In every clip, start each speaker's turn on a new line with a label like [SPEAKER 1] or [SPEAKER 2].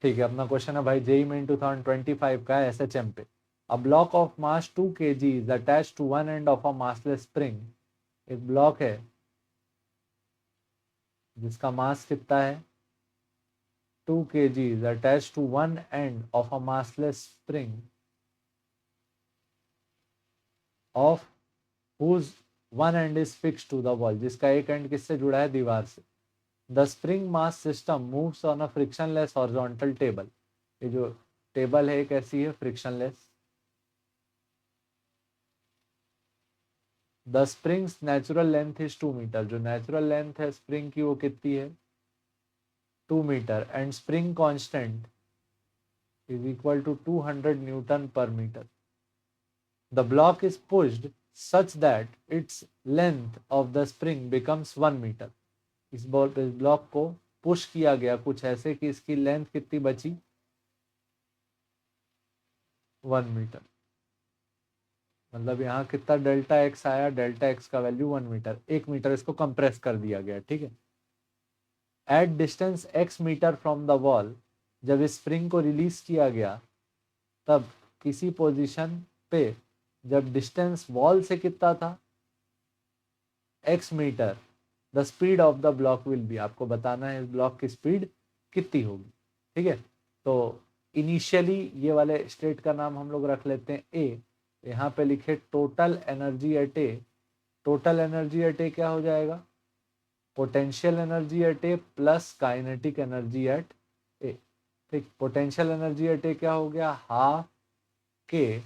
[SPEAKER 1] ठीक है, अपना क्वेश्चन है भाई जेई में 2025 का है SHM पे। A block of mass 2 kg is attached to one end of a massless spring. एक ब्लॉक है जिसका मास कितना है 2 kg is attached to one end of a massless spring of whose one end is fixed to the wall, जिसका एक and किससे जुड़ा है दीवार से। The spring mass system moves on a frictionless horizontal table. ये जो टेबल है कैसी है frictionless. The spring's natural length is 2 metre. जो नेचुरल लेंथ है स्प्रिंग की वो कितनी है 2 metre and spring constant is equal to 200 Newton per meter. The block is pushed such that its length of the spring becomes 1 meter. इस block को push किया गया कुछ ऐसे कि इसकी लेंथ कितनी बची 1 मीटर। मतलब यहाँ कितना डेल्टा एक्स आया, डेल्टा एक्स का वैल्यू 1 मीटर, 1 मीटर इसको कंप्रेस कर दिया गया। ठीक है। At distance x metre from the wall, जब इस स्प्रिंग को रिलीज किया गया तब किसी पोजीशन पे जब डिस्टेंस वॉल से कितना था x metre, the speed of the block will be. आपको बताना है इस ब्लॉक की स्पीड कितनी होगी। ठीक है। तो इनिशियली ये वाले स्टेट का नाम हम लोग रख लेते हैं ए। यहाँ पे लिखे total energy at A. Total energy at A क्या हो जाएगा potential energy at A plus kinetic energy at A. ठीक। पोटेंशियल एनर्जी एट ए क्या हो गया हाफ के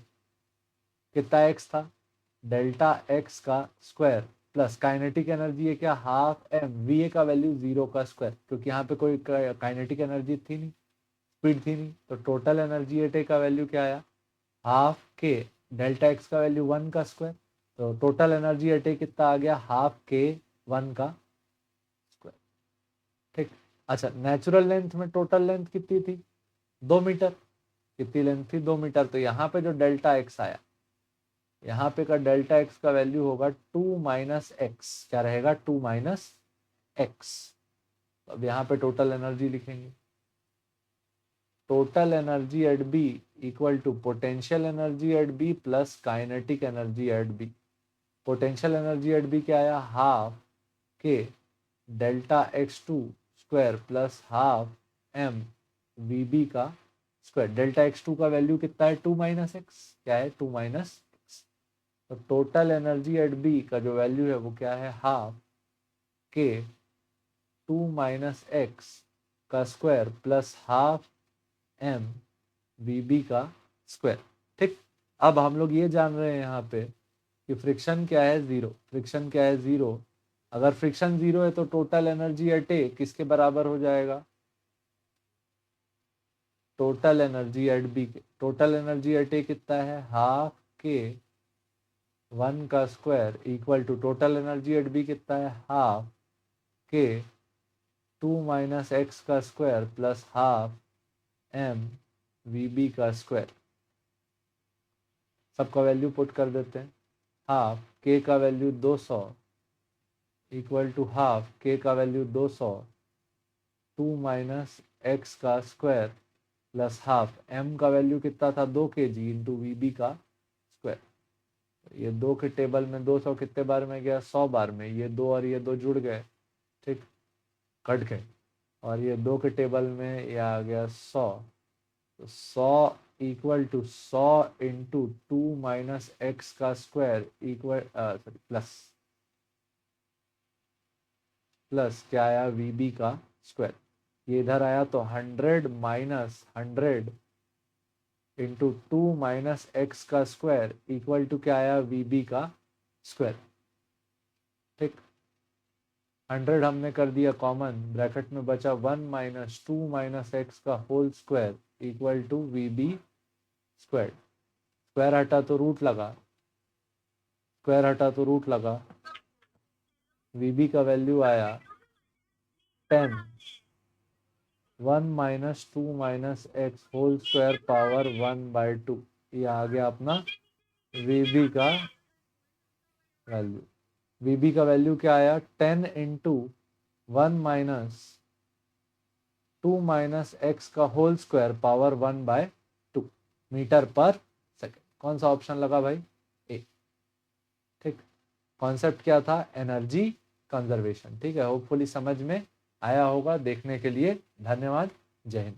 [SPEAKER 1] कितना एक्स था डेल्टा एक्स का स्क्वायर प्लस काइनेटिक एनर्जी है क्या हाफ एम वी ए का वैल्यू 0 का स्क्वायर, क्योंकि यहाँ पे कोई काइनेटिक एनर्जी थी नहीं, स्पीड थी नहीं। तो टोटल एनर्जी एट ए का वैल्यू क्या आया हाफ के डेल्टा एक्स का वैल्यू 1 का स्क्वायर। तो टोटल एनर्जी एट ए कितना आ गया हाफ के 1 का स्क्वायर। ठीक। अच्छा, नेचुरल लेंथ में टोटल लेंथ कितनी थी 2 मीटर। कितनी लेंथ थी 2 मीटर। तो यहाँ पे जो डेल्टा एक्स आया, यहाँ पे का डेल्टा एक्स का वैल्यू होगा 2 माइनस एक्स। क्या रहेगा 2 माइनस एक्स। अब यहाँ पे टोटल एनर्जी लिखेंगे। Total energy at B equal to potential energy at B plus kinetic energy at B. Potential energy at B क्या आया half k delta x two square plus half m v B का square. Delta x two का value कितना है 2 minus x. क्या है 2 minus. तो total energy at B का जो वैल्यू है वो क्या है हाफ के 2 माइनस एक्स का square plus half m v B का स्क्वायर। ठीक। अब हम लोग ये जान रहे हैं यहाँ पे कि फ्रिक्शन क्या है 0। फ्रिक्शन क्या है 0। अगर फ्रिक्शन 0 है तो टोटल एनर्जी एट ए किसके बराबर हो जाएगा टोटल एनर्जी एट बी के। टोटल एनर्जी एट ए कितना है हाफ के 1 का square equal to total energy at B कितना है हाफ के 2 माइनस एक्स का square plus half m v B का स्क्वायर। सबका वैल्यू पुट कर देते हैं। हाफ के का वैल्यू 200 इक्वल टू हाफ के का वैल्यू 200 2 माइनस एक्स का स्क्वायर प्लस हाफ एम का वैल्यू कितना था 2 kg इंटू वी बी का स्क्वायर। ये 2 के टेबल में 200 कितने बार में गया 100 बार में। ये 2 और ये 2 जुड़ गए। ठीक। कट गए। और ये 2 के टेबल में ये आ गया 100। तो 100 equal to 100 into 2 minus x का स्क्वायर इक्वल सॉरी प्लस क्या आया वी बी का स्क्वायर। ये इधर आया तो 100 माइनस 100 इंटू 2 माइनस एक्स का स्क्वायर इक्वल टू क्या आया वी बी का स्क्वायर। ठीक। 100 हमने कर दिया कॉमन, ब्रैकेट में बचा 1 माइनस 2 माइनस एक्स का whole square equal to v B square. Square हटा तो रूट लगा, स्क्वायर हटा तो रूट लगा। वी बी का वैल्यू आया 10 1 minus 2 minus x whole square power 1/2। ये आ गया अपना वी बी का वैल्यू। वी बी का वैल्यू क्या आया 10 इंटू 1 माइनस 2 माइनस एक्स का होल स्क्वायर पावर 1/2 मीटर पर सेकेंड। कौन सा ऑप्शन लगा भाई? ए। ठीक, कॉन्सेप्ट क्या था? Energy conservation. ठीक है, होपफुली समझ में आया होगा। देखने के लिए धन्यवाद। जय हिंद।